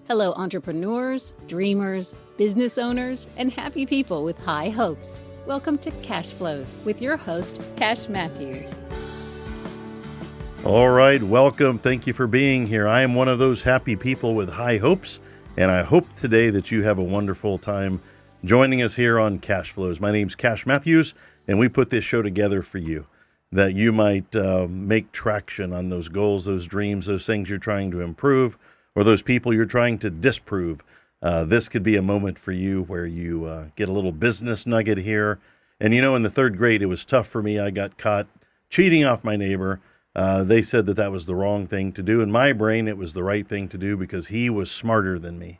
Hello, entrepreneurs, dreamers, business owners, and happy people with high hopes. Welcome to Cashflows with your host, Cash Matthews. All right, welcome. Thank you for being here. I am one of those happy people with high hopes, and I hope today that you have a wonderful time joining us here on Cashflows. My name's Cash Matthews, and we put this show together for you, that you might make traction on those goals, those dreams, those things you're trying to improve, or those people you're trying to disprove. This could be a moment for you where you get a little business nugget here. And you know, in the third grade, it was tough for me. I got caught cheating off my neighbor. They said that was the wrong thing to do. In my brain, it was the right thing to do because he was smarter than me.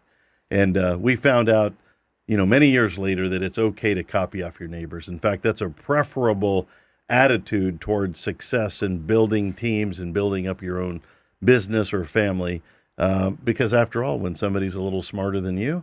And we found out, many years later that it's okay to copy off your neighbors. In fact, that's a preferable attitude towards success and building teams and building up your own business or family. Because after all, when somebody's a little smarter than you,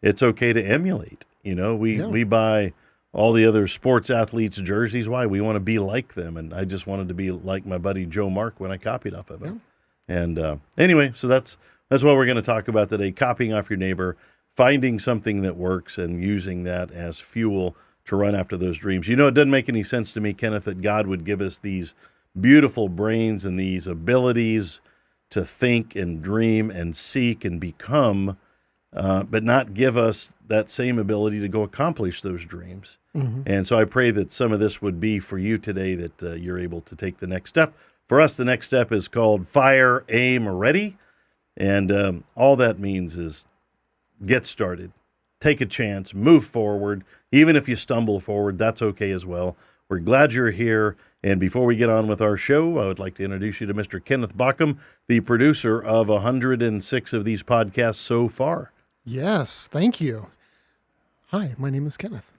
it's okay to emulate. We buy all the other sports athletes' jerseys. Why? We want to be like them. And I just wanted to be like my buddy Joe Mark when I copied off of him. Yeah. And anyway, so that's what we're going to talk about today, copying off your neighbor, finding something that works and using that as fuel to run after those dreams. It doesn't make any sense to me, Kenneth, that God would give us these beautiful brains and these abilities to think and dream and seek and become, but not give us that same ability to go accomplish those dreams. Mm-hmm. And so I pray that some of this would be for you today, that you're able to take the next step. For us, the next step is called Fire, Aim, Ready. And all that means is get started, take a chance, move forward. Even if you stumble forward, that's okay as well. We're glad you're here. And before we get on with our show, I would like to introduce you to Mr. Kenneth Bockham, the producer of 106 of these podcasts so far. Yes, thank you. Hi, my name is Kenneth.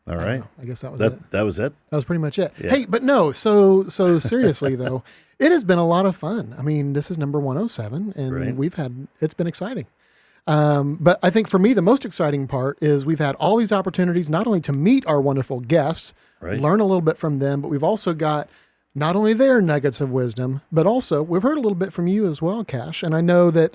All right. I guess that was it. That was it? That was pretty much it. Yeah. Hey, but no, so seriously, though, it has been a lot of fun. I mean, this is number 107, and right. It's been exciting. But I think for me, the most exciting part is we've had all these opportunities not only to meet our wonderful guests, learn a little bit from them, but we've also got not only their nuggets of wisdom, but also we've heard a little bit from you as well, Cash. And I know that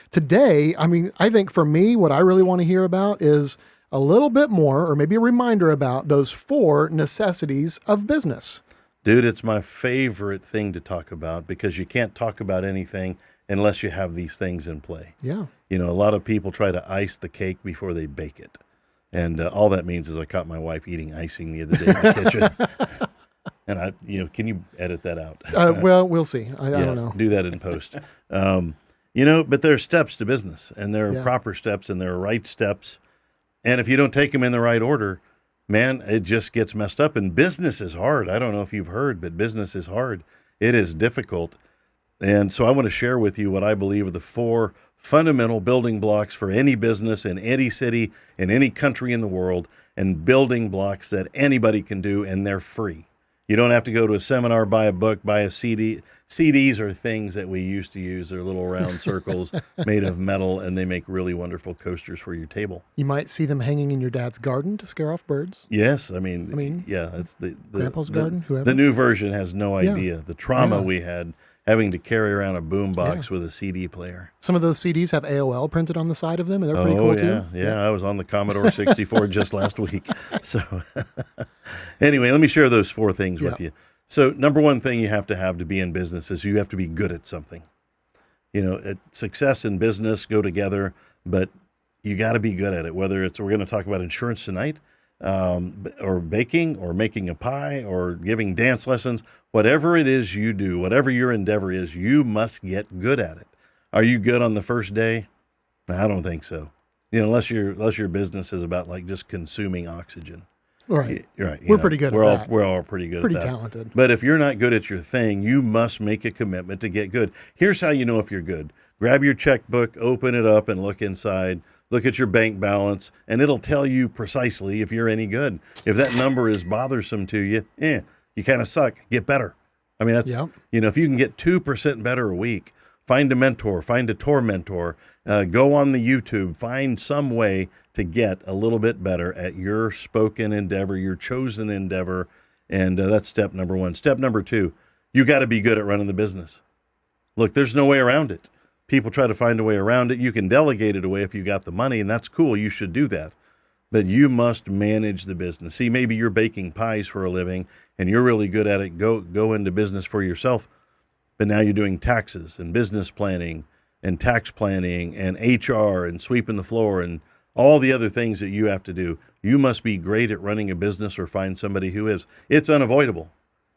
today, I think for me, what I really want to hear about is a little bit more, or maybe a reminder about those 4 necessities of business. Dude, it's my favorite thing to talk about because you can't talk about anything unless you have these things in play. Yeah. A lot of people try to ice the cake before they bake it. And all that means is I caught my wife eating icing the other day in the kitchen. And can you edit that out? Well, we'll see. I don't know. Do that in post. But there are steps to business, and there are proper steps, and there are right steps. And if you don't take them in the right order, man, it just gets messed up. And business is hard. I don't know if you've heard, but business is hard. It is difficult. And so I want to share with you what I believe are the 4 fundamental building blocks for any business in any city, in any country in the world, and building blocks that anybody can do, and they're free. You don't have to go to a seminar, buy a book, buy a CD. CDs are things that we used to use. They're little round circles made of metal, and they make really wonderful coasters for your table. You might see them hanging in your dad's garden to scare off birds. Yes, yeah, it's the grandpa's garden, whoever. The new version has no idea the trauma we had having to carry around a boombox with a CD player. Some of those CDs have AOL printed on the side of them, and they're pretty cool too. Yeah, I was on the Commodore 64 just last week. So anyway, let me share those 4 things with you. So number 1 thing you have to be in business is you have to be good at something. Success and business go together, but you got to be good at it. Whether we're going to talk about insurance tonight, or baking, or making a pie, or giving dance lessons, whatever it is you do, whatever your endeavor is, you must get good at it. Are you good on the first day? I don't think so. Unless your business is about like just consuming oxygen. Right. Right. We're pretty good at that. We're all pretty good at that. Pretty talented. But if you're not good at your thing, you must make a commitment to get good. Here's how you know if you're good. Grab your checkbook, open it up, and look inside. Look at your bank balance, and it'll tell you precisely if you're any good. If that number is bothersome to you, you kind of suck. Get better. That's, if you can get 2% better a week, find a mentor, find a tour mentor, go on the YouTube, find some way to get a little bit better at your spoken endeavor, your chosen endeavor. And that's step number 1. Step number 2, you got to be good at running the business. Look, there's no way around it. People try to find a way around it. You can delegate it away if you got the money, and that's cool. You should do that. But you must manage the business. See, maybe you're baking pies for a living and you're really good at it. Go into business for yourself. But now you're doing taxes and business planning and tax planning and HR and sweeping the floor and all the other things that you have to do. You must be great at running a business or find somebody who is. It's unavoidable.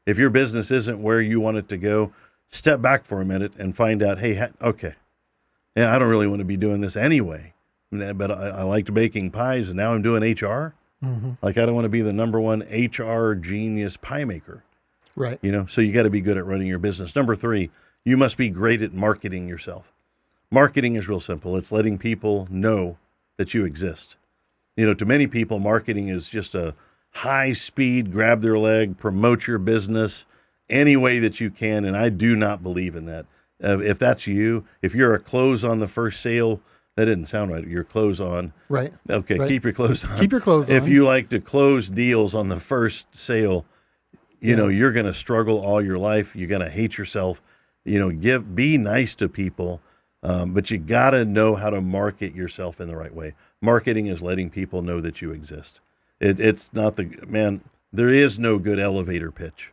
If your business isn't where you want it to go, step back for a minute and find out, hey, okay, yeah, I don't really want to be doing this anyway. But I liked baking pies, and now I'm doing HR. Mm-hmm. Like, I don't want to be the number one HR genius pie maker. Right. So you got to be good at running your business. Number 3, you must be great at marketing yourself. Marketing is real simple. It's letting people know that you exist. To many people, marketing is just a high speed, grab their leg, promote your business any way that you can. And I do not believe in that. If that's you, if you're a close on the first sale, that didn't sound right. Your clothes on. Right. Okay, right. Keep your clothes on. Keep your clothes on. If you like to close deals on the first sale, you're going to struggle all your life. You're going to hate yourself. Be nice to people, but you got to know how to market yourself in the right way. Marketing is letting people know that you exist. It's not there is no good elevator pitch.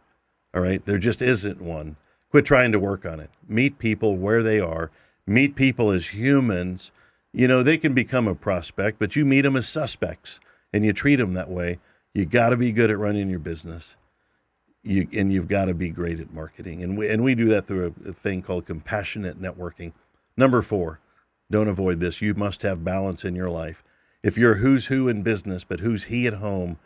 All right. There just isn't one. Quit trying to work on it. Meet people where they are. Meet people as humans. They can become a prospect, but you meet them as suspects and you treat them that way. You got to be good at running your business. You've got to be great at marketing. And we do that through a thing called compassionate networking. Number 4, don't avoid this. You must have balance in your life. If you're who's who in business, but who's he at home,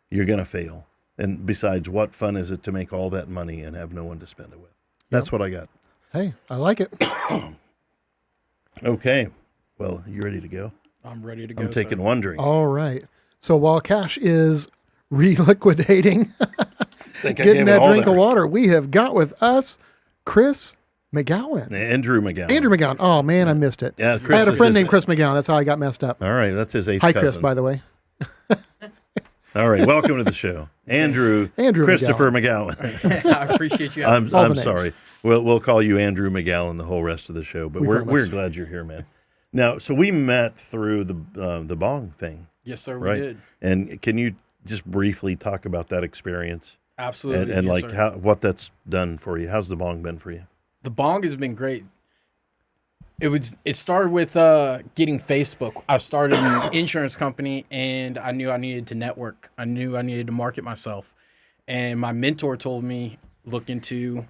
you're going to fail. And besides, what fun is it to make all that money and have no one to spend it with? That's what I got. Hey, I like it. Okay. Well, you ready to go? I'm ready to go. I'm taking one drink. All right. So while Cash is reliquidating, getting that drink of water, we have got with us Chris McGowan. Andrew McGowan. Andrew McGowan. Oh, man, I missed it. Yeah, I had a friend named Chris McGowan. That's how I got messed up. All right. That's his 8th Hi, cousin. Chris, by the way. All right. Welcome to the show. Andrew Christopher McGowan. I appreciate you. I'm sorry. We'll call you Andrew McGowan the whole rest of the show, but we're glad you're here, man. Now, so we met through the B.O.N.G thing. Yes, sir, right? we did. And can you just briefly talk about that experience? Absolutely. And yes, what that's done for you. How's the B.O.N.G been for you? The B.O.N.G has been great. It started with getting Facebook. I started an insurance company, and I knew I needed to network. I knew I needed to market myself. And my mentor told me, look into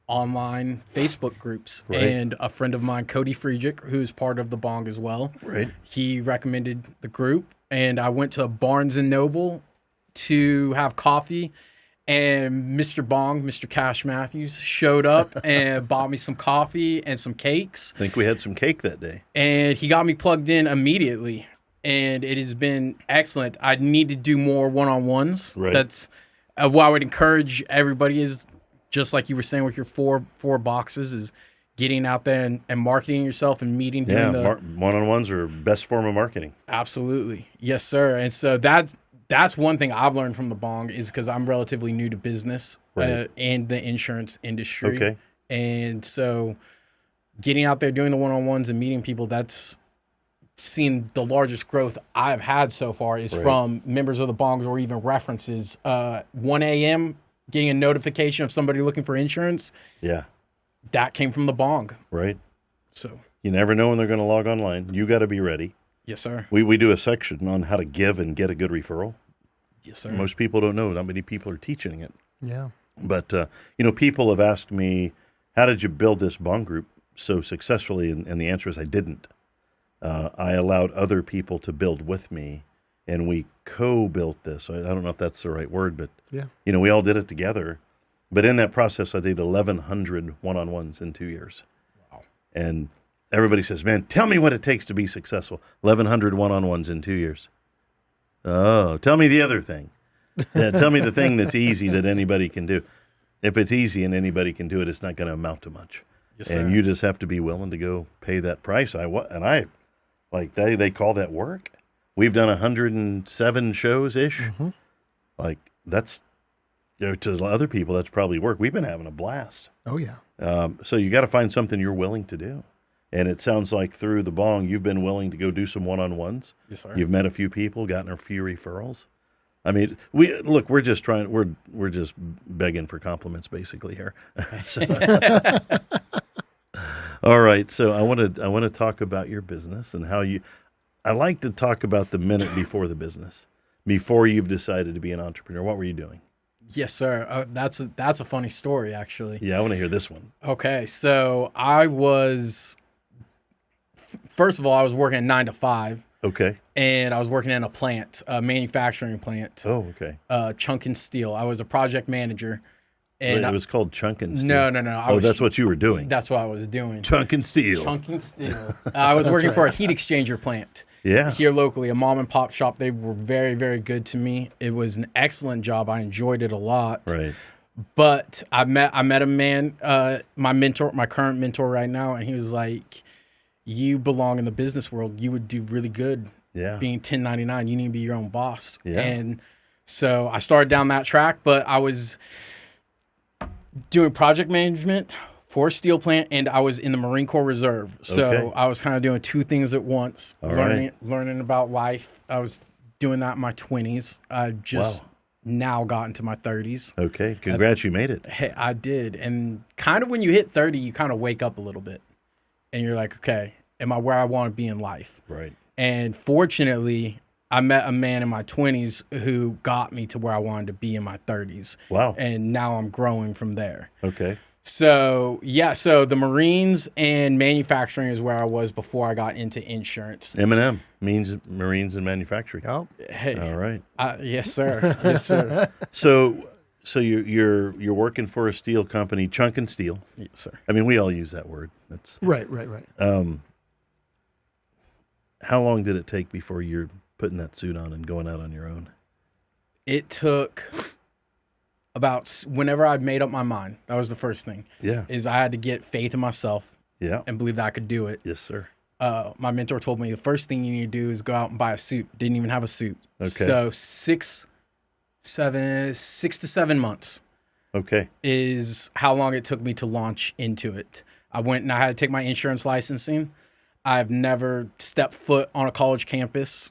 online Facebook groups. Right. And a friend of mine, Cody Friedrich, who's part of the B.O.N.G as well, right, he recommended the group. And I went to Barnes & Noble to have coffee. And Mr. B.O.N.G, Mr. Cash Matthews, showed up and bought me some coffee and some cakes. I think we had some cake that day. And he got me plugged in immediately. And it has been excellent. I need to do more one-on-ones. Right. That's what I would encourage everybody is, just like you were saying with your four boxes, is getting out there and marketing yourself and meeting. One-on-ones are best form of marketing. Absolutely. Yes, sir. And so that's one thing I've learned from the B.O.N.G is because I'm relatively new to business and the insurance industry. Okay. And so getting out there, doing the one-on-ones and meeting people, that's seen the largest growth I've had so far is from members of the B.O.N.G or even references. 1 a.m., getting a notification of somebody looking for insurance. Yeah. That came from the B.O.N.G. Right. So you never know when they're going to log online. You got to be ready. Yes, sir. We do a section on how to give and get a good referral. Yes, sir. Most people don't know. Not many people are teaching it. Yeah. But, people have asked me, how did you build this B.O.N.G group so successfully? And the answer is I didn't. I allowed other people to build with me, and we co-built this. I don't know if that's the right word, but, we all did it together. But in that process, I did 1,100 one-on-ones in 2 years. Wow. And everybody says, man, tell me what it takes to be successful. 1,100 one-on-ones in 2 years. Oh, tell me the other thing. Tell me the thing that's easy that anybody can do. If it's easy and anybody can do it, it's not going to amount to much. Yes, and sir. you just have to be willing to go pay that price. They call that work. We've done 107 shows-ish. Mm-hmm. Like, that's, to other people, that's probably work. We've been having a blast. Oh, yeah. So you got to find something you're willing to do. And it sounds like through the B.O.N.G, you've been willing to go do some one-on-ones. Yes, sir. You've met a few people, gotten a few referrals. I mean, we're just trying. We're just begging for compliments, basically here. All right. So I want to talk about your business and how you. I like to talk about the minute before the business, before you've decided to be an entrepreneur. What were you doing? Yes, sir. That's a funny story, actually. Yeah, I want to hear this one. Okay, so I was. First of all, I was working 9 to 5. Okay. And I was working in a plant, a manufacturing plant. Oh, okay. Chunk and Steel. I was a project manager. And it was called Chunk and Steel. No. That's what you were doing. That's what I was doing. Chunk and Steel. Chunk and Steel. I was working for a heat exchanger plant. Yeah. Here locally, a mom and pop shop. They were very, very good to me. It was an excellent job. I enjoyed it a lot. Right. But I met a man, my current mentor right now, and he was like, "You belong in the business world. You would do really good being 1099. You need to be your own boss." Yeah. And so I started down that track, but I was doing project management for a steel plant, and I was in the Marine Corps Reserve. So I was kind of doing two things at once, learning about life. I was doing that in my 20s. I just now got into my 30s. Okay. Congrats, you made it. Hey, I did. And kind of when you hit 30, you kind of wake up a little bit. And you're like, okay, am I where I want to be in life? Right. And fortunately, I met a man in my 20s who got me to where I wanted to be in my 30s. Wow. And now I'm growing from there. Okay. So, so the Marines and manufacturing is where I was before I got into insurance. M&M means Marines and Manufacturing. Oh. Hey. All right. Yes, sir. Yes, sir. So you're working for a steel company, Chunk and Steel. Yes, sir. I mean, we all use that word. That's Right. How long did it take before you're putting that suit on and going out on your own? It took about whenever I'd made up my mind. That was the first thing. Yeah. Is I had to get faith in myself. Yeah. And believe that I could do it. Yes, sir. My mentor told me the first thing you need to do is go out and buy a suit. Didn't even have a suit. Okay. So 6 to 7 months. Okay. Is how long it took me to launch into it. I went and I had to take my insurance licensing. I've never stepped foot on a college campus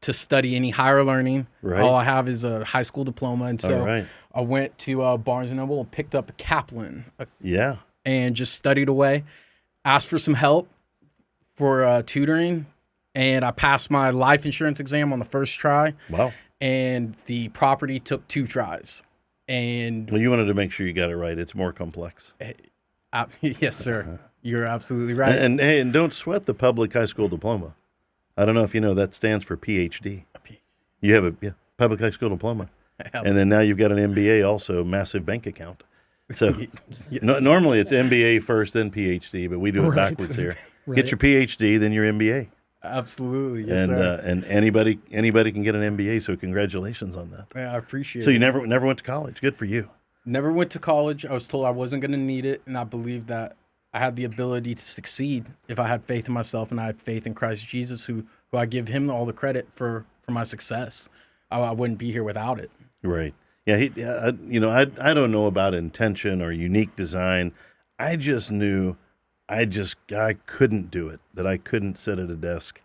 to study any higher learning. Right. All I have is a high school diploma. And so right. I went to Barnes & Noble and picked up a Kaplan. And just studied away. Asked for some help for tutoring. And I passed my life insurance exam on the first try. Wow. And the property took 2 tries. And well, you wanted to make sure you got it right. It's more complex. Yes, sir. You're absolutely right. And don't sweat the public high school diploma. I don't know if you know that stands for PhD. You have a public high school diploma, and then now you've got an MBA, also massive bank account. So normally it's MBA first, then PhD, but we do it backwards here. Get your PhD, then your MBA. Absolutely, yes, sir. And anybody can get an MBA. So congratulations on that. Yeah, I appreciate it. So you never went to college. Good for you. Never went to college. I was told I wasn't going to need it, and I believed that I had the ability to succeed if I had faith in myself and I had faith in Christ Jesus, who I give him all the credit for my success. I wouldn't be here without it. Right. Yeah. I don't know about intention or unique design. I just knew I couldn't do it, that I couldn't sit at a desk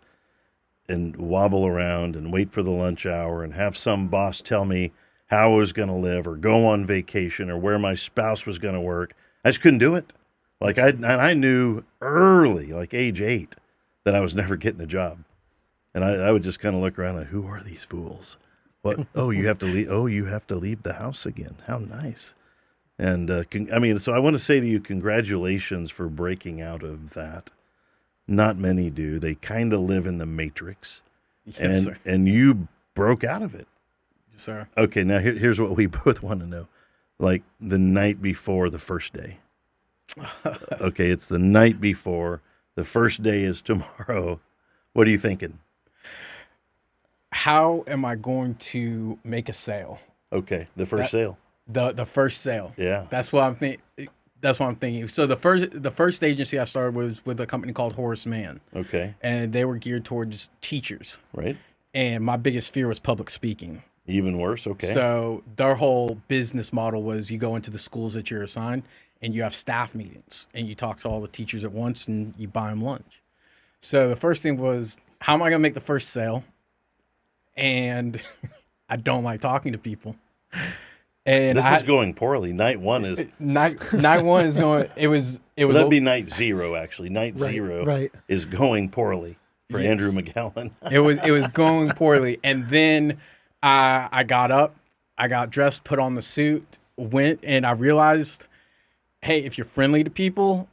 and wobble around and wait for the lunch hour and have some boss tell me how I was going to live or go on vacation or where my spouse was going to work. I just couldn't do it. Like I knew early, like age 8, that I was never getting a job. And I would just kind of look around like, who are these fools? What? Oh, you have to leave. Oh, you have to leave the house again. How nice. And so I want to say to you, congratulations for breaking out of that. Not many do. They kind of live in the matrix. Yes, sir. And you broke out of it. Yes, sir. Okay, now here's what we both want to know. Like the night before the first day. Okay, it's the night before. The first day is tomorrow. What are you thinking? How am I going to make a sale? Okay, the first sale. The first sale. Yeah. That's what I'm thinking. So the first agency I started was with a company called Horace Mann. Okay. And they were geared towards teachers. Right. And my biggest fear was public speaking. Even worse. Okay. So their whole business model was you go into the schools that you're assigned and you have staff meetings, and you talk to all the teachers at once, and you buy them lunch. So the first thing was, how am I going to make the first sale? And I don't like talking to people. And this is going poorly. Night one is night one is going. It was. That'd be night zero. Actually, night zero is going poorly for Andrew McGowan. It was going poorly, and then I got up, I got dressed, put on the suit, went, and I realized, hey, if you're friendly to people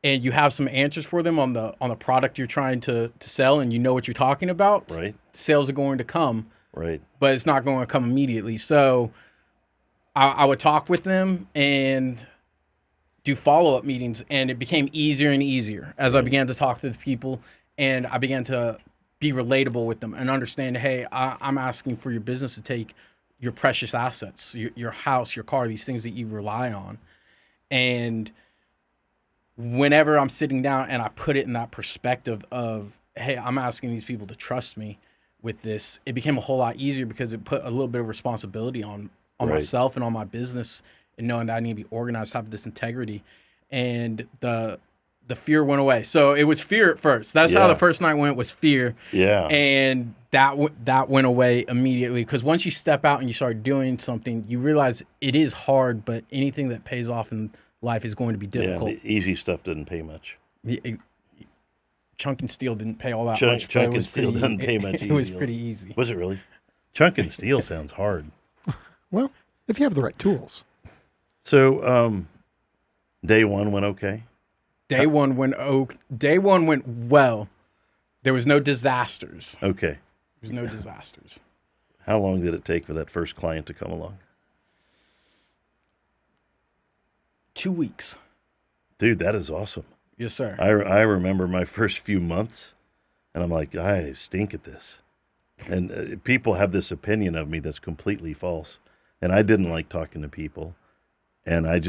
and you have some answers for them on the product you're trying to sell, and you know what you're talking about, right? Sales are going to come, right? But it's not going to come immediately. So I would talk with them and do follow-up meetings, and it became easier and easier as I began to talk to the people, and I began to be relatable with them and understand, hey, I'm asking for your business to take your precious assets, your house, your car, these things that you rely on. And whenever I'm sitting down and I put it in that perspective of, hey, I'm asking these people to trust me with this, it became a whole lot easier because it put a little bit of responsibility on myself and on my business, and knowing that I need to be organized, have this integrity, and the fear went away. So it was fear at first. That's how the first night went, was fear. Yeah. And that went away immediately, because once you step out and you start doing something, you realize it is hard, but anything that pays off in life is going to be difficult. Yeah, the easy stuff didn't pay much. Chunk and steel didn't pay all that much. Chunk and steel didn't pay much. It was pretty easy. Was it really? Chunk and steel sounds hard. Well, if you have the right tools. So, day one went okay. Day one went well. There was no disasters. Okay. There was no disasters. How long did it take for that first client to come along? 2 weeks. Dude, that is awesome. Yes, sir. I remember my first few months, and I'm like, I stink at this. And people have this opinion of me that's completely false. And I didn't like talking to people. And I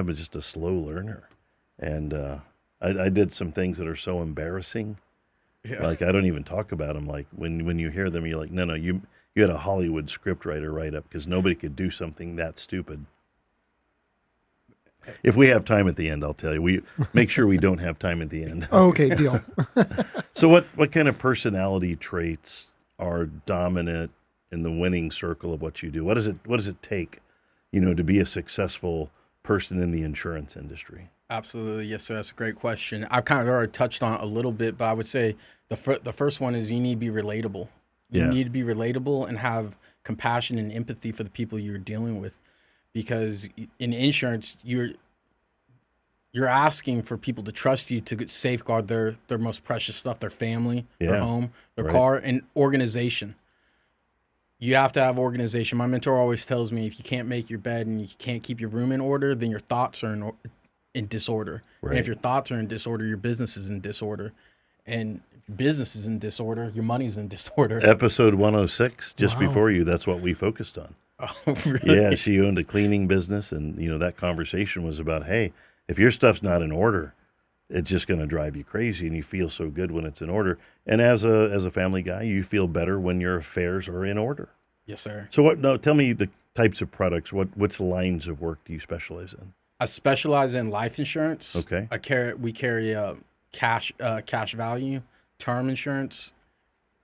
was just a slow learner. And I did some things that are so embarrassing. Yeah. Like, I don't even talk about them. Like, when you hear them, you're like, no, you had a Hollywood scriptwriter write up, because nobody could do something that stupid. If we have time at the end, I'll tell you. We make sure we don't have time at the end. Okay, deal. So what kind of personality traits are dominant in the winning circle of what you do? What does it take, to be a successful person in the insurance industry? Absolutely. Yes, sir. That's a great question. I've kind of already touched on it a little bit, but I would say the first one is you need to be relatable. You need to be relatable and have compassion and empathy for the people you're dealing with, because in insurance, you're asking for people to trust you to safeguard their most precious stuff, their family, their home, their car, and organization. You have to have organization. My mentor always tells me, if you can't make your bed and you can't keep your room in order, then your thoughts are in disorder. Right. And if your thoughts are in disorder, your business is in disorder. And if your business is in disorder, your money's in disorder. Episode 106, just before you, that's what we focused on. Oh, really? Yeah, she owned a cleaning business, and that conversation was about, hey, if your stuff's not in order, it's just going to drive you crazy, and you feel so good when it's in order. And as a family guy, you feel better when your affairs are in order. Yes, sir. So tell me the types of products. Which lines of work do you specialize in? I specialize in life insurance. Okay. We carry cash value, term insurance,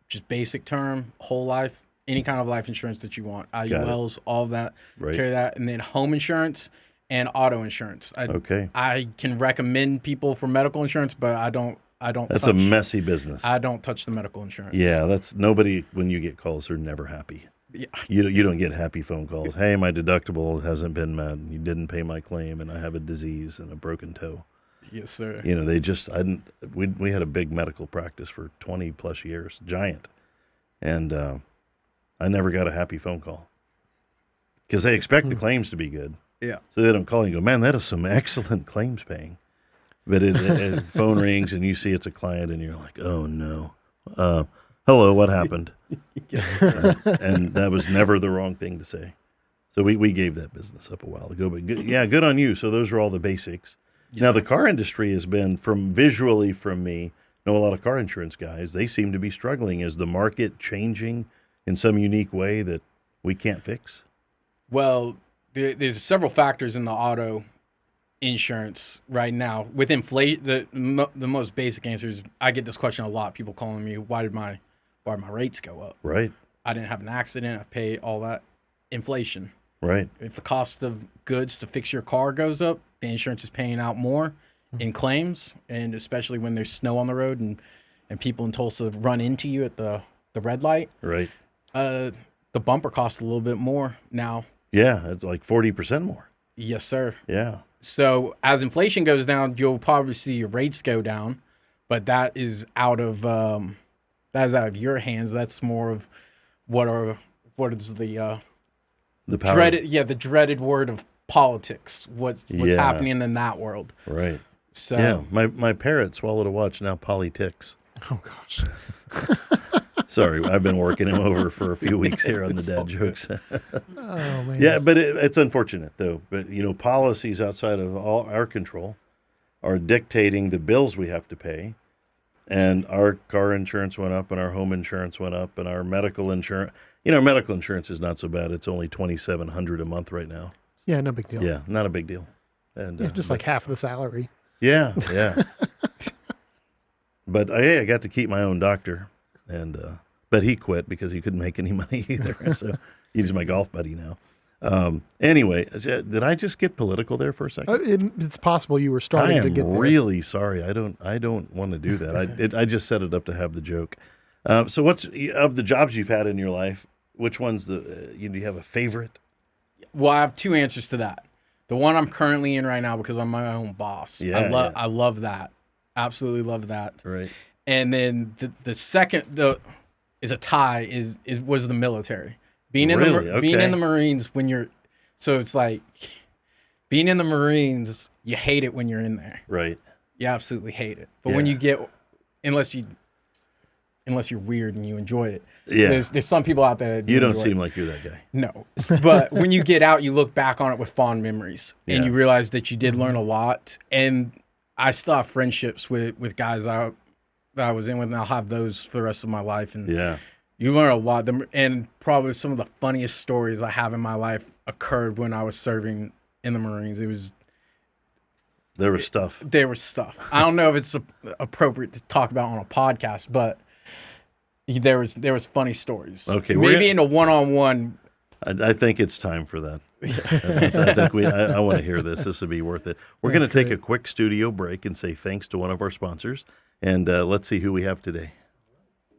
just basic term, whole life, any kind of life insurance that you want. IULs, all of that. Right. Carry that, and then home insurance and auto insurance. I can recommend people for medical insurance, but I don't. That's a messy business. I don't touch the medical insurance. Yeah, that's nobody. When you get calls, they're never happy. Yeah. You don't get happy phone calls. Hey, my deductible hasn't been met. You didn't pay my claim, and I have a disease and a broken toe. Yes, sir. They just we had a big medical practice for 20 plus years, giant, and I never got a happy phone call, because they expect the claims to be good. Yeah. So they don't call you and go, man, that is some excellent claims paying. But it phone rings and you see it's a client and you're like, oh no. Hello, what happened? Yes. And that was never the wrong thing to say. So we gave that business up a while ago. But good on you. So those are all the basics. Yes. Now the car industry has been, from me, know a lot of car insurance guys. They seem to be struggling. Is the market changing in some unique way that we can't fix? Well, there's several factors in the auto insurance right now with inflation. The most basic answer is I get this question a lot. People calling me, why did my rates go up? Right. I didn't have an accident. I paid all that. Inflation. Right. If the cost of goods to fix your car goes up, the insurance is paying out more in claims, and especially when there's snow on the road and people in Tulsa run into you at the red light. Right. The bumper costs a little bit more now. Yeah, it's like 40% more. Yes, sir. Yeah. So as inflation goes down, you'll probably see your rates go down, but that is out of your hands. That's more of what is the power. the dreaded word of politics. What's happening in that world. Right. So yeah, my parrot swallowed a watch, now politics. Oh gosh. Sorry, I've been working him over for a few weeks here on the dad jokes. Oh man. Yeah, but it's unfortunate though. But policies outside of all our control are dictating the bills we have to pay. And our car insurance went up, and our home insurance went up, and our medical insurance. Medical insurance is not so bad. It's only $2,700 a month right now. Yeah, no big deal. Yeah, not a big deal. And just like half the salary. Yeah. But I got to keep my own doctor, and but he quit because he couldn't make any money either. So he's my golf buddy now. Anyway, did I just get political there for a second? It's possible you were starting to get there. I am really sorry. I don't want to do that. I just set it up to have the joke. So what's of the jobs you've had in your life? Which one's do you have a favorite? Well, I have two answers to that. The one I'm currently in right now because I'm my own boss. Yeah, I love that. Absolutely love that. Right. And then the second is a tie was the military. Being in the Marines it's like being in the Marines, you hate it when you're in there. Right. You absolutely hate it. But when you get unless you're weird and you enjoy it. Yeah. There's some people out there that you don't seem like you're that guy. No. But when you get out, you look back on it with fond memories and you realize that you did learn a lot. And I still have friendships with guys that I was in with, and I'll have those for the rest of my life. And you learn a lot. And probably some of the funniest stories I have in my life occurred when I was serving in the Marines. There was stuff. I don't know if it's appropriate to talk about on a podcast, but there was funny stories. Okay, maybe in a one-on-one. I think it's time for that. I think I want to hear this. This would be worth it. We're going to take a quick studio break and say thanks to one of our sponsors, and let's see who we have today.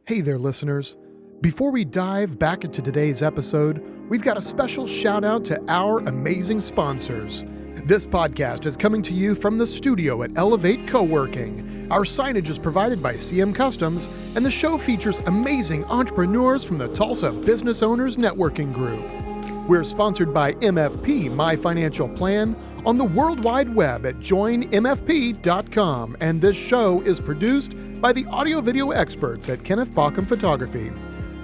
Hey there, listeners. Before we dive back into today's episode, we've got a special shout out to our amazing sponsors. This podcast is coming to you from the studio at Elevate Coworking. Our signage is provided by CM Customs, and the show features amazing entrepreneurs from the Tulsa Business Owners Networking Group. We're sponsored by MFP, My Financial Plan, on the World Wide Web at joinmfp.com, and this show is produced by the audio-video experts at Kenneth Bauckham Photography.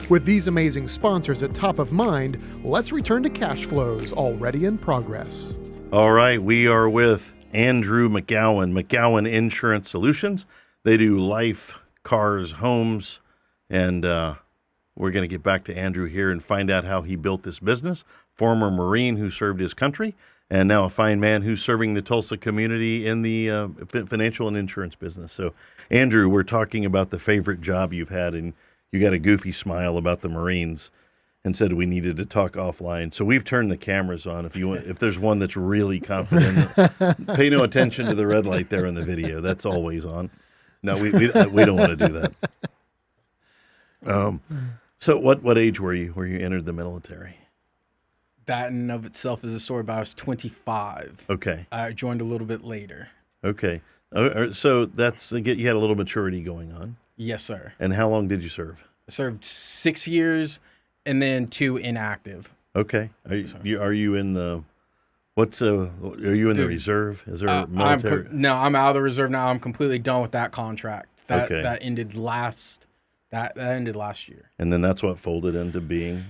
With these amazing sponsors at top of mind, let's return to Cashflows, already in progress. All right, we are with Andrew McGowan, McGowan Insurance Solutions. They do life, cars, homes, and we're going to get back to Andrew here and find out how he built this business. Former Marine who served his country, and now a fine man who's serving the Tulsa community in the financial and insurance business. So, Andrew, we're talking about the favorite job you've had, and you got a goofy smile about the Marines and said we needed to talk offline. So we've turned the cameras on. If there's one that's really confident, pay no attention to the red light there in the video. That's always on. No, we don't want to do that. So what age were you where you entered the military? That in and of itself is a story, but I was 25. Okay. I joined a little bit later. Okay. So you had a little maturity going on. Yes, sir. And how long did you serve? I served 6 years and then 2 inactive. Okay. Are you in the are you in the reserve? Is there military? No, I'm out of the reserve now. I'm completely done with that contract. That ended that ended last year. And then that's what folded into being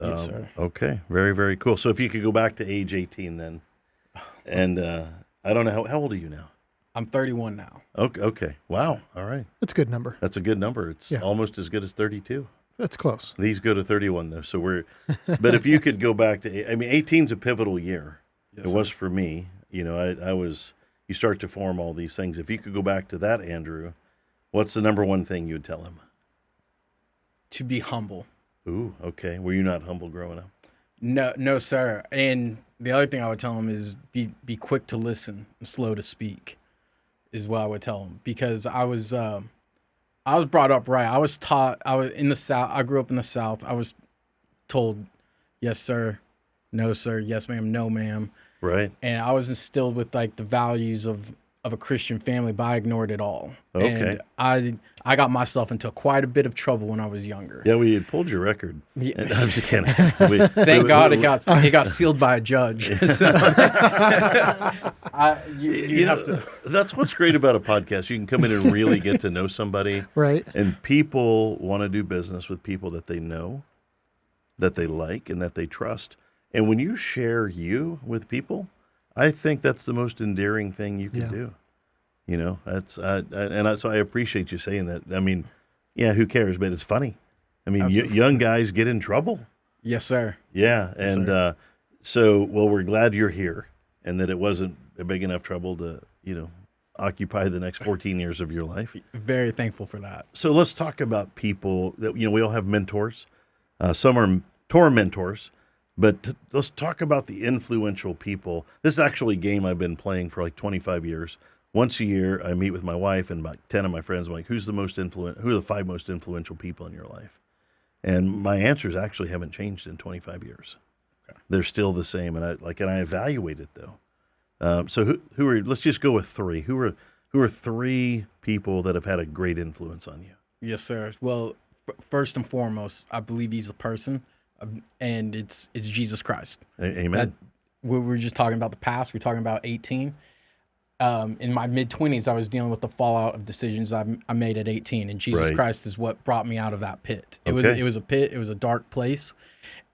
yes, sir. Okay. Very, very cool. So if you could go back to age 18 then. And I don't know how old are you now? I'm 31 now. Okay. Wow. All right. That's a good number. That's a good number. It's almost as good as 32. That's close. These go to 31 though. So but if you could go back to 18's a pivotal year. Yes, it was for me. You start to form all these things. If you could go back to that, Andrew, what's the number one thing you'd tell him? To be humble. Ooh, okay. Were you not humble growing up? No, sir. And the other thing I would tell him is be quick to listen and slow to speak is what I would tell him, because I was brought up right. I was taught, I was in the South. I grew up in the South. I was told, yes, sir. No, sir. Yes, ma'am. No, ma'am. Right. And I was instilled with like the values of a Christian family, but I ignored it all. Okay. And I got myself into quite a bit of trouble when I was younger. Yeah, we had pulled your record. Yeah. I'm just kidding. Thank God it got sealed by a judge. So, you have to. That's what's great about a podcast. You can come in and really get to know somebody. Right. And people want to do business with people that they know, that they like, and that they trust. And when you share you with people, I think that's the most endearing thing you can do. You know, so I appreciate you saying that. I mean, yeah, who cares? But it's funny. I mean, young guys get in trouble. Yes, sir. Yeah, and well, we're glad you're here, and that it wasn't a big enough trouble to, occupy the next 14 years of your life. Very thankful for that. So let's talk about people that, we all have mentors. Some are tour mentors. But let's talk about the influential people. This is actually a game I've been playing for like 25 years. Once a year, I meet with my wife and about 10 of my friends. I'm like, who are the 5 most influential people in your life? And my answers actually haven't changed in 25 years. Okay. They're still the same. And I evaluate it though. So who are, let's just go with 3. Who are 3 people that have had a great influence on you? Yes, sir. Well, first and foremost, I believe he's a person. And it's Jesus Christ. Amen. We were just talking about the past. We're talking about 18. In my mid-20s, I was dealing with the fallout of decisions I made at 18, and Jesus Christ is what brought me out of that pit. It was a pit. It was a dark place,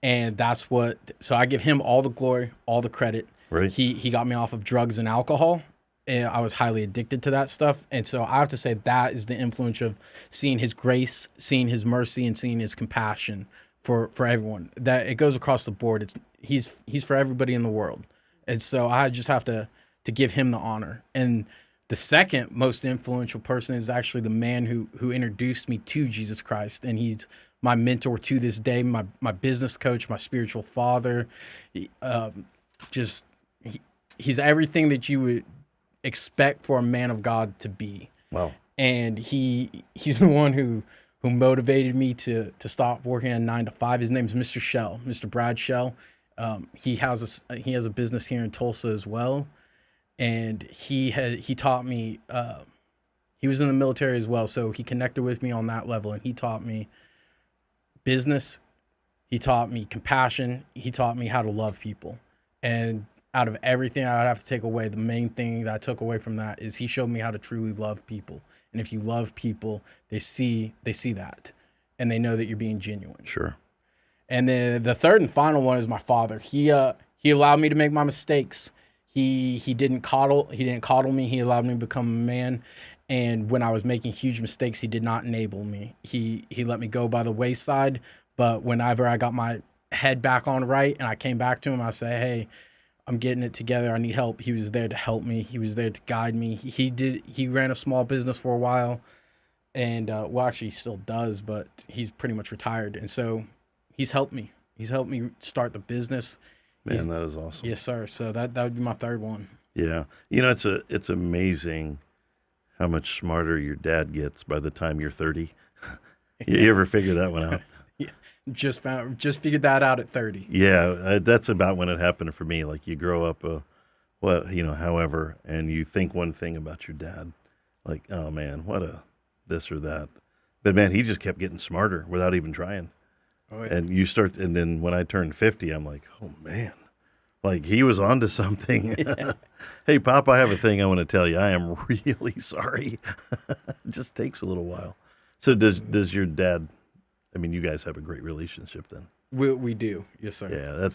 and that's what. So I give him all the glory, all the credit. Right. He got me off of drugs and alcohol, and I was highly addicted to that stuff. And so I have to say that is the influence of seeing His grace, seeing His mercy, and seeing His compassion for everyone. That it goes across the board. He's for everybody in the world. And so I just have to give him the honor. And the second most influential person is actually the man who introduced me to Jesus Christ. And he's my mentor to this day, my business coach, my spiritual father. He's everything that you would expect for a man of God to be. Wow. And he's the one who motivated me to stop working a 9-to-5. His name's Mr. Brad Shell. He has a business here in Tulsa as well, and he taught me. He was in the military as well, so he connected with me on that level, and he taught me business. He taught me compassion. He taught me how to love people. And out of everything I would have to take away, the main thing that I took away from that is he showed me how to truly love people. And if you love people, they see that, and they know that you're being genuine. Sure. And then the third and final one is my father. He allowed me to make my mistakes. He didn't coddle me. He allowed me to become a man. And when I was making huge mistakes, he did not enable me. He let me go by the wayside. But whenever I got my head back on right and I came back to him, I said, hey, I'm getting it together. I need help. He was there to help me. He was there to guide me. He ran a small business for a while, and actually he still does, but he's pretty much retired. And so he's helped me. He's helped me start the business. Man, that is awesome. Yes, sir. So that would be my third one. Yeah. it's amazing how much smarter your dad gets by the time you're 30. You ever figure that one out? Just figured that out at 30. Yeah, that's about when it happened for me. Like you grow up, however, and you think one thing about your dad, like, oh man, what a this or that. But man, he just kept getting smarter without even trying. Oh, yeah. And then when I turned 50, I'm like, oh man, like he was onto something. Yeah. Hey, Pop, I have a thing I want to tell you. I am really sorry. It just takes a little while. So does your dad? I mean, you guys have a great relationship then. We do. Yes, sir. Yeah,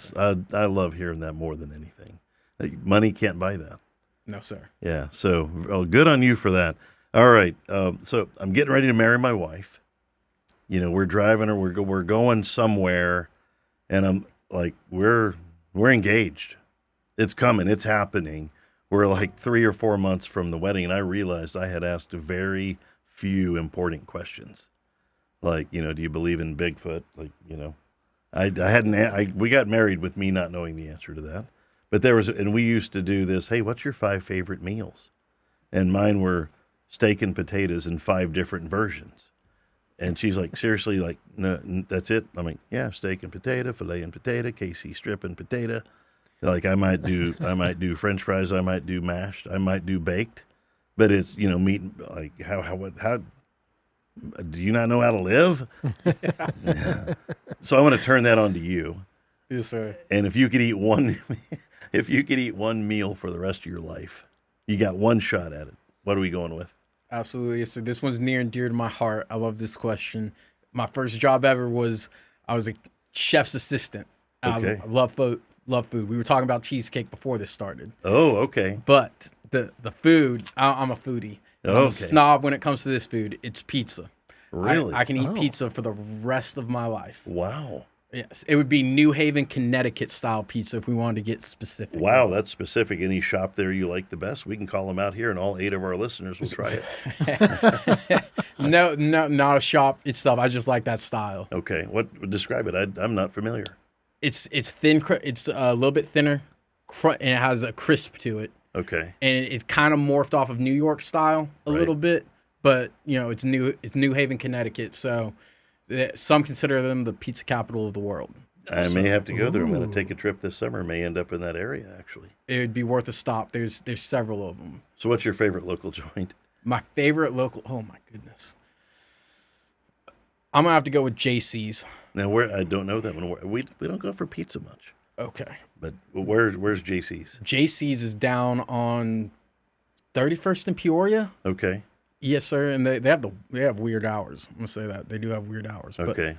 I love hearing that more than anything. Money can't buy that. No, sir. Yeah, so good on you for that. All right, so I'm getting ready to marry my wife. We're driving or we're going somewhere, and I'm like, we're engaged. It's coming. It's happening. we're like 3 or 4 months from the wedding, and I realized I had asked very few important questions. Like, do you believe in Bigfoot? Like, we got married with me not knowing the answer to that. But and we used to do this, hey, what's your 5 favorite meals? And mine were steak and potatoes in 5 different versions. And she's like, seriously, like, no, that's it? I'm like, yeah, steak and potato, filet and potato, KC strip and potato. Like I might do French fries, I might do mashed, I might do baked, but it's, meat, like how do you not know how to live? Yeah. So I want to turn that on to you. Yes, sir. And if you could eat one meal for the rest of your life, you got one shot at it. What are we going with? Absolutely. So this one's near and dear to my heart. I love this question. My first job ever I was a chef's assistant. Okay. I love food. We were talking about cheesecake before this started. Oh, okay. But the food, I'm a foodie. Okay. I'm a snob when it comes to this food. It's pizza. Really? I can eat pizza for the rest of my life. Wow. Yes, it would be New Haven, Connecticut style pizza if we wanted to get specific. Wow, that's specific. Any shop there you like the best? We can call them out here, and all 8 of our listeners will try it. No, not a shop itself. I just like that style. Okay, what describe it? I'm not familiar. It's thin. It's a little bit thinner, and it has a crisp to it. Okay, and it's kind of morphed off of New York style a little bit, but it's New Haven, Connecticut, so. Some consider them the pizza capital of the world. I may have to go there. I'm going to take a trip this summer. May end up in that area, actually. It would be worth a stop. There's several of them. So what's your favorite local joint? My favorite local, oh my goodness. I'm going to have to go with JC's. Now, I don't know that one. We don't go for pizza much. Okay. But where's JC's? JC's is down on 31st and Peoria. Okay. Yes, sir, and they have weird hours. I'm gonna say that they do have weird hours. Okay. But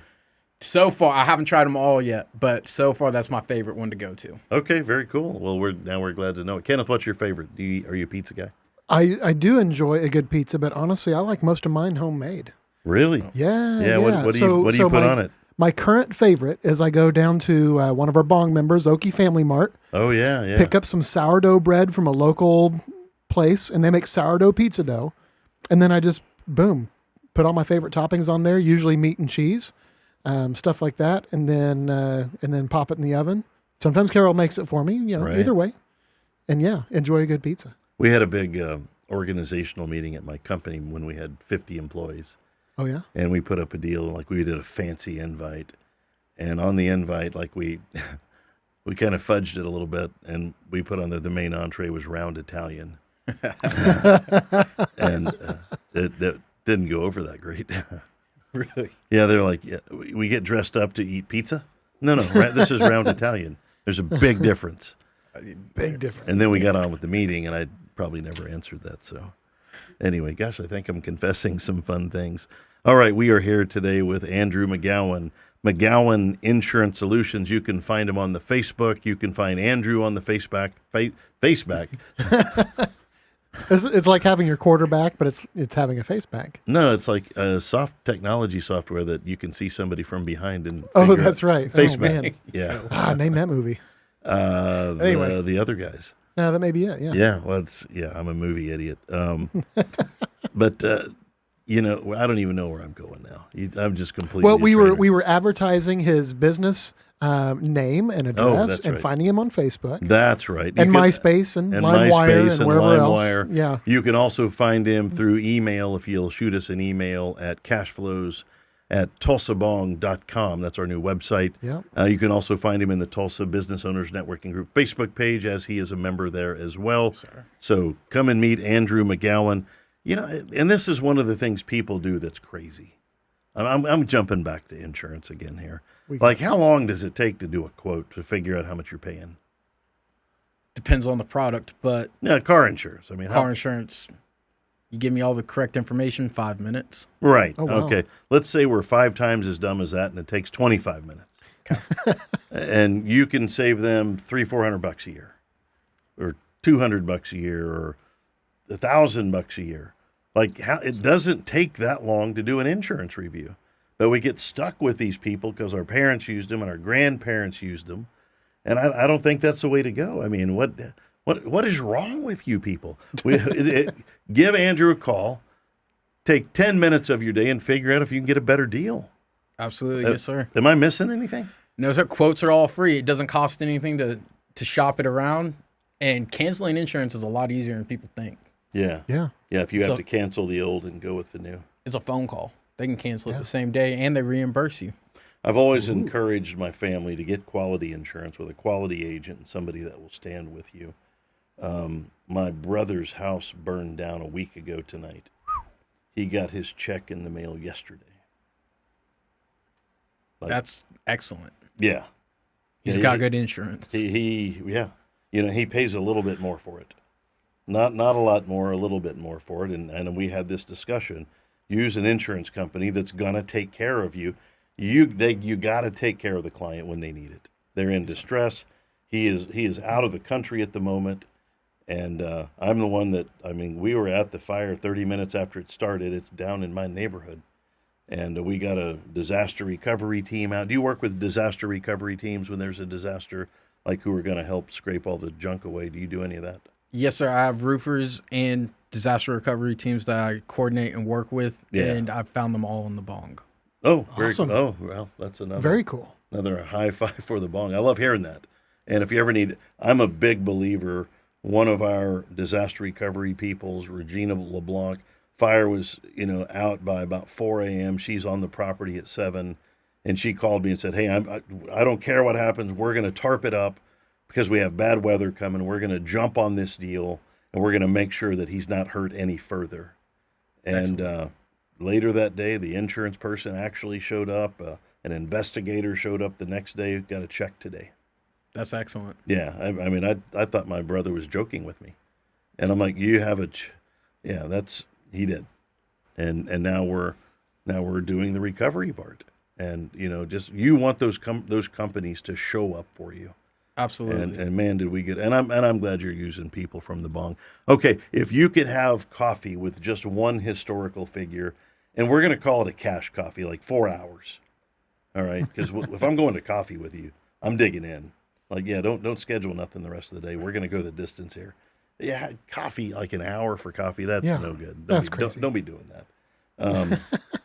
so far, I haven't tried them all yet, but so far that's my favorite one to go to. Okay, very cool. Well, we're glad to know it. Kenneth, what's your favorite? Are you a pizza guy? I do enjoy a good pizza, but honestly, I like most of mine homemade. Really? Yeah. Yeah. What do you put on it? My current favorite is I go down to one of our Bong members, Oki Family Mart. Oh yeah. Pick up some sourdough bread from a local place, and they make sourdough pizza dough. And then I just, put all my favorite toppings on there, usually meat and cheese, stuff like that, and then pop it in the oven. Sometimes Carol makes it for me, either way. And enjoy a good pizza. We had a big organizational meeting at my company when we had 50 employees. Oh, yeah? And we put up a deal, like we did a fancy invite. And on the invite, like we kind of fudged it a little bit, and we put on the main entree was round Italian. And that didn't go over that great. Really? Yeah, they're like, we get dressed up to eat pizza? No, this is round Italian. There's a big difference. Big difference. And then we got on with the meeting, and I probably never answered that. So anyway, gosh, I think I'm confessing some fun things. All right, we are here today with Andrew McGowan. McGowan Insurance Solutions. You can find him on the Facebook. You can find Andrew on the Facebook. It's like having your quarterback, but it's having a face back. No, it's like a technology software that you can see somebody from behind and that's right. Face oh, back. Man. Yeah. Name that movie. Anyway, the other guys. No, that may be it. Yeah. Yeah. Well, I'm a movie idiot. But I don't even know where I'm going now. I'm just completely. Well, we were advertising his business name and address and finding him on Facebook. That's right. And MySpace and LimeWire and wherever else. Yeah. You can also find him through email if you'll shoot us an email at cashflows@tulsabong.com. That's our new website. Yeah. You can also find him in the Tulsa Business Owners Networking Group Facebook page, as he is a member there as well. Sir. So come and meet Andrew McGowan. And this is one of the things people do that's crazy. I'm jumping back to insurance again here. Like, how long does it take to do a quote to figure out how much you're paying? Depends on the product, but car insurance. I mean, insurance. You give me all the correct information, 5 minutes. Right. Oh, wow. Okay. Let's say we're 5 times as dumb as that, and it takes 25 minutes. Okay. And you can save them $300-400 a year, or $200 a year, or $1,000 a year. Like, it doesn't take that long to do an insurance review. But we get stuck with these people because our parents used them and our grandparents used them. And I don't think that's the way to go. I mean, what What is wrong with you people? Give Andrew a call. Take 10 minutes of your day and figure out if you can get a better deal. Absolutely, yes, sir. Am I missing anything? No, sir. Quotes are all free. It doesn't cost anything to shop it around, and canceling insurance is a lot easier than people think. Yeah. Yeah. Yeah, if you have to cancel the old and go with the new. It's a phone call. They can cancel it the same day, and they reimburse you. I've always encouraged my family to get quality insurance with a quality agent and somebody that will stand with you. My brother's house burned down a week ago tonight. He got his check in the mail yesterday. That's excellent. Yeah. He's got good insurance. He pays a little bit more for it. Not a lot more, a little bit more for it. And we had this discussion. Use an insurance company that's gonna take care of you. You got to take care of the client when they need it. They're in distress. He is out of the country at the moment. And I'm the one that, we were at the fire 30 minutes after it started. It's down in my neighborhood. And we got a disaster recovery team out. Do you work with disaster recovery teams when there's a disaster, like who are going to help scrape all the junk away? Do you do any of that? Yes, sir. I have roofers and disaster recovery teams that I coordinate and work with, and I've found them all in the B.O.N.G. Oh, very awesome. Oh, well, that's Very cool. Another high five for the B.O.N.G. I love hearing that. And if you ever need, I'm a big believer. One of our disaster recovery peoples, Regina LeBlanc, fire was, out by about 4 a.m. She's on the property at 7, and she called me and said, "Hey, I don't care what happens. We're going to tarp it up because we have bad weather coming. We're going to jump on this deal, and we're going to make sure that he's not hurt any further." And later that day, the insurance person actually showed up. An investigator showed up the next day. Got a check today. That's excellent. Yeah, I thought my brother was joking with me, and I'm like, "You have he did," and now we're doing the recovery part, and just you want those companies to show up for you. Absolutely. And man, did we get? And I'm glad you're using people from the B.O.N.G. Okay, if you could have coffee with just one historical figure, and we're going to call it a cash coffee, like 4 hours. All right, because if I'm going to coffee with you, I'm digging in. Like, don't schedule nothing the rest of the day. We're going to go the distance here. Yeah, coffee, like an hour for coffee, that's no good. That's crazy. Don't be doing that.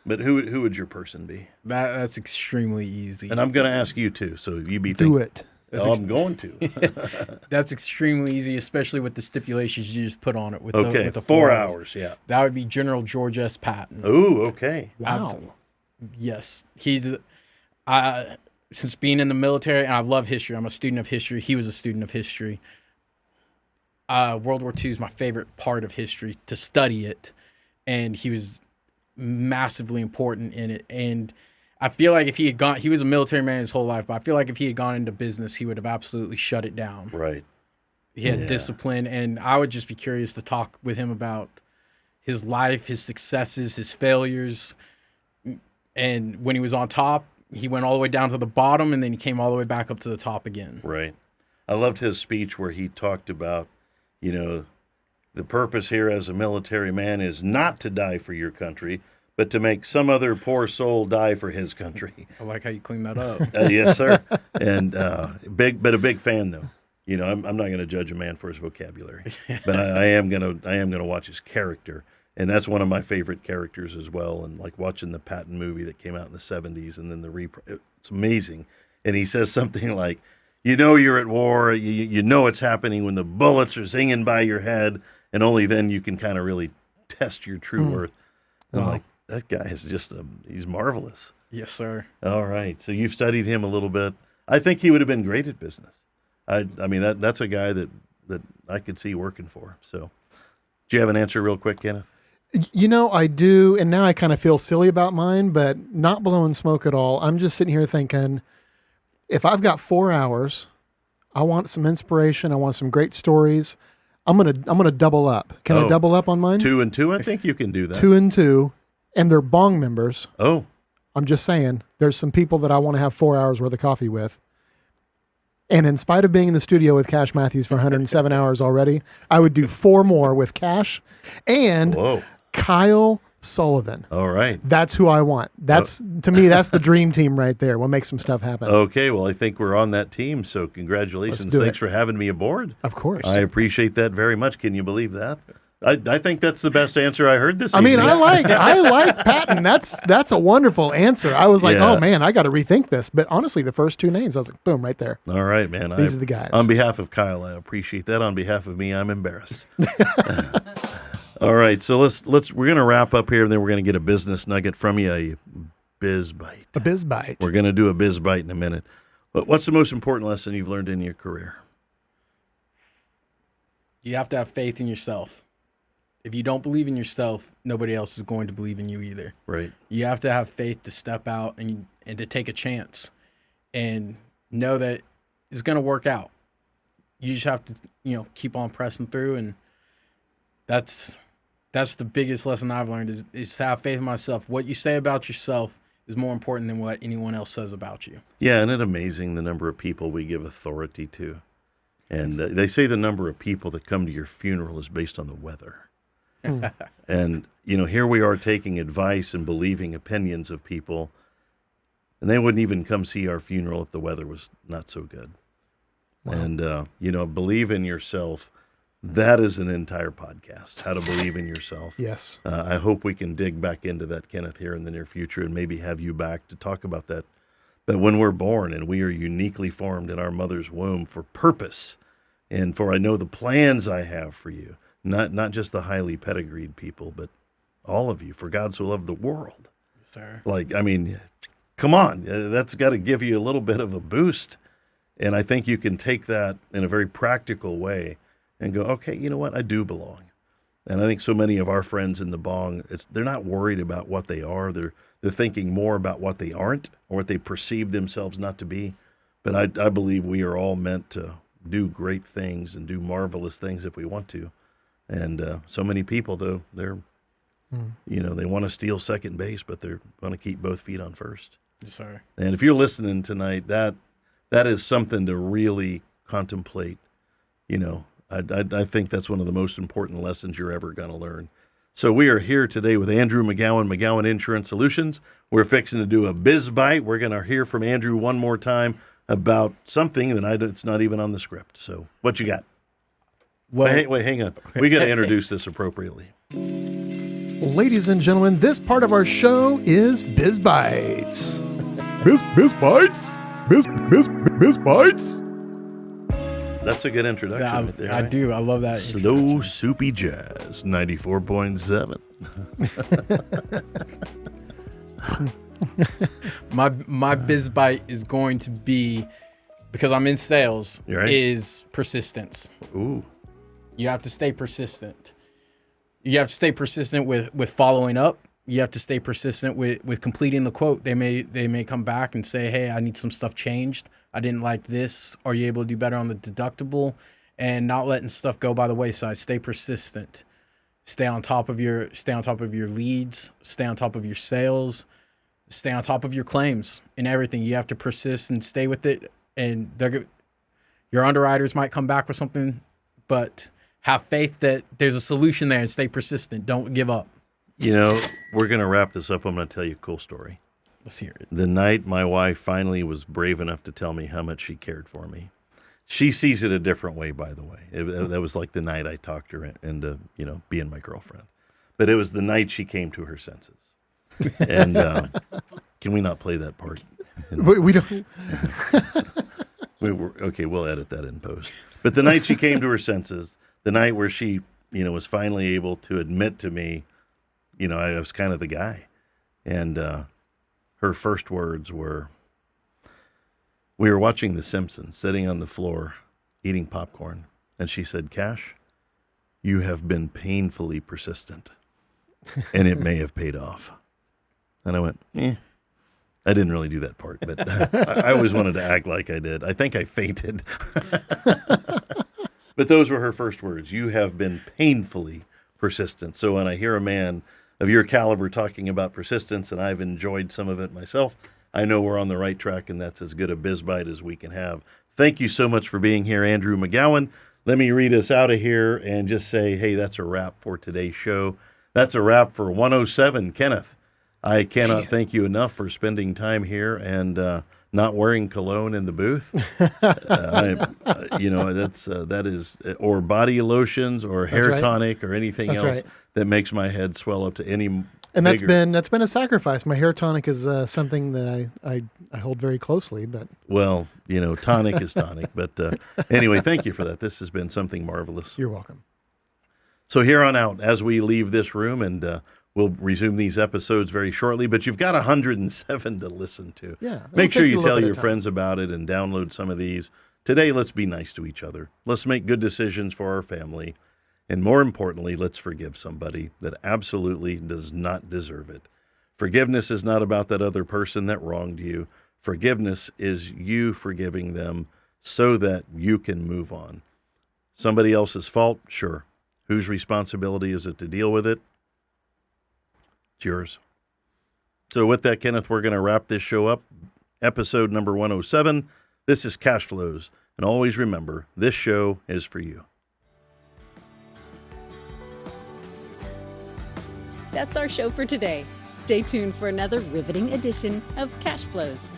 But who would your person be? That's extremely easy. And I'm going to ask you too, so you be Do it. I'm going to. That's extremely easy, especially with the stipulations you just put on it. With the 4 hours, yeah. That would be General George S. Patton. Oh, okay. Wow. Absolutely. Yes. He's, since being in the military, and I love history, I'm a student of history. He was a student of history. World War II is my favorite part of history, to study it. And he was massively important in it. And I feel like if he was a military man his whole life, but I feel like if he had gone into business, he would have absolutely shut it down. Right. He had discipline, and I would just be curious to talk with him about his life, his successes, his failures. And when he was on top, he went all the way down to the bottom, and then he came all the way back up to the top again. Right. I loved his speech where he talked about, the purpose here as a military man is not to die for your country, but to make some other poor soul die for his country. I like how you clean that up. Yes, sir. And a big fan though. I'm not going to judge a man for his vocabulary, but I am going to watch his character, and that's one of my favorite characters as well. And like watching the Patton movie that came out in the 70s, and then it's amazing. And he says something like, you're at war, you know it's happening when the bullets are singing by your head, and only then you can kind of really test your true worth. And I'm like, that guy is he's marvelous. Yes, sir. All right. So you've studied him a little bit. I think he would have been great at business. That's a guy that I could see working for. So do you have an answer real quick, Kenneth? I do. And now I kind of feel silly about mine, but not blowing smoke at all. I'm just sitting here thinking, if I've got 4 hours, I want some inspiration. I want some great stories. I'm gonna double up. Can I double up on mine? 2 and 2. I think you can do that. 2 and 2, and they're B.O.N.G. members. Oh, I'm just saying, there's some people that I want to have 4 hours worth of coffee with. And in spite of being in the studio with Cash Matthews for 107 hours already, I would do 4 more with Cash and Kyle Sullivan. All right. That's who I want. To me, that's the dream team right there. We'll make some stuff happen. Okay, well, I think we're on that team, so congratulations. Thanks for having me aboard. Of course. I appreciate that very much. Can you believe that? I think that's the best answer I heard this evening. I like Patton. That's a wonderful answer. I was like, oh man, I got to rethink this. But honestly, the first two names, I was like, boom, right there. All right, man. These are the guys. On behalf of Kyle, I appreciate that. On behalf of me, I'm embarrassed. All right, so we're going to wrap up here, and then we're going to get a business nugget from you, a biz bite. A biz bite. We're going to do a biz bite in a minute. But what's the most important lesson you've learned in your career? You have to have faith in yourself. If you don't believe in yourself, nobody else is going to believe in you either. Right. You have to have faith to step out and to take a chance and know that it's going to work out. You just have to, keep on pressing through, and that's the biggest lesson I've learned is to have faith in myself. What you say about yourself is more important than what anyone else says about you. Yeah, isn't it amazing the number of people we give authority to? And they say the number of people that come to your funeral is based on the weather. And, here we are taking advice and believing opinions of people, and they wouldn't even come see our funeral if the weather was not so good. Wow. And, believe in yourself. That is an entire podcast, how to believe in yourself. Yes. I hope we can dig back into that, Kenneth, here in the near future and maybe have you back to talk about that. But when we're born and we are uniquely formed in our mother's womb for purpose and for I know the plans I have for you. Not just the highly pedigreed people, but all of you. For God so loved the world. Sir. Come on. That's got to give you a little bit of a boost. And I think you can take that in a very practical way and go, okay, you know what? I do belong. And I think so many of our friends in the B.O.N.G, they're not worried about what they are. They're thinking more about what they aren't or what they perceive themselves not to be. But I believe we are all meant to do great things and do marvelous things if we want to. And so many people, though, they're, they want to steal second base, but they're going to keep both feet on first. Yes, sir. And if you're listening tonight, that is something to really contemplate. I think that's one of the most important lessons you're ever going to learn. So we are here today with Andrew McGowan, McGowan Insurance Solutions. We're fixing to do a biz bite. We're going to hear from Andrew one more time about something that it's not even on the script. So what you got? Well, wait, hang on. We got to introduce this appropriately. Ladies and gentlemen, this part of our show is Biz Bites. Biz Bites? Biz Bites? That's a good introduction right there. I do. I love that. Slow, soupy jazz, 94.7. My biz bite is going to be, because I'm in sales, right. Is persistence. Ooh. You have to stay persistent. You have to stay persistent with following up. You have to stay persistent with completing the quote. They may come back and say, hey, I need some stuff changed. I didn't like this. Are you able to do better on the deductible? And not letting stuff go by the wayside. Stay persistent. Stay on top of your leads. Stay on top of your sales. Stay on top of your claims and everything. You have to persist and stay with it. And your underwriters might come back with something, but have faith that there's a solution there and stay persistent. Don't give up. We're going to wrap this up. I'm going to tell you a cool story. Let's hear it. The night my wife finally was brave enough to tell me how much she cared for me. She sees it a different way, by the way. That was like the night I talked her into, being my girlfriend. But it was the night she came to her senses. And can we not play that part? We don't. Okay, we'll edit that in post. But the night she came to her senses, the night where she, was finally able to admit to me, I was kind of the guy. And her first words were, we were watching The Simpsons, sitting on the floor, eating popcorn. And she said, Cash, you have been painfully persistent, and it may have paid off. And I went, I didn't really do that part, but I always wanted to act like I did. I think I fainted. But those were her first words. You have been painfully persistent. So when I hear a man of your caliber talking about persistence, and I've enjoyed some of it myself, I know we're on the right track, and that's as good a biz bite as we can have. Thank you so much for being here, Andrew McGowan. Let me read us out of here and just say, hey, that's a wrap for today's show. That's a wrap for 107. Kenneth, I cannot thank you enough for spending time here and not wearing cologne in the booth. That is, or body lotions or hair tonic or anything else that makes my head swell up to any. And that's been a sacrifice. My hair tonic is something that I hold very closely. But well, tonic is tonic. But anyway, thank you for that. This has been something marvelous. You're welcome. So here on out, as we leave this room, and we'll resume these episodes very shortly, but you've got 107 to listen to. Yeah. Make sure you tell your friends about it and download some of these. Today, let's be nice to each other. Let's make good decisions for our family. And more importantly, let's forgive somebody that absolutely does not deserve it. Forgiveness is not about that other person that wronged you. Forgiveness is you forgiving them so that you can move on. Somebody else's fault? Sure. Whose responsibility is it to deal with it? It's yours. So with that, Kenneth, we're going to wrap this show up. Episode number 107. This is Cashflows. And always remember, this show is for you. That's our show for today. Stay tuned for another riveting edition of Cashflows.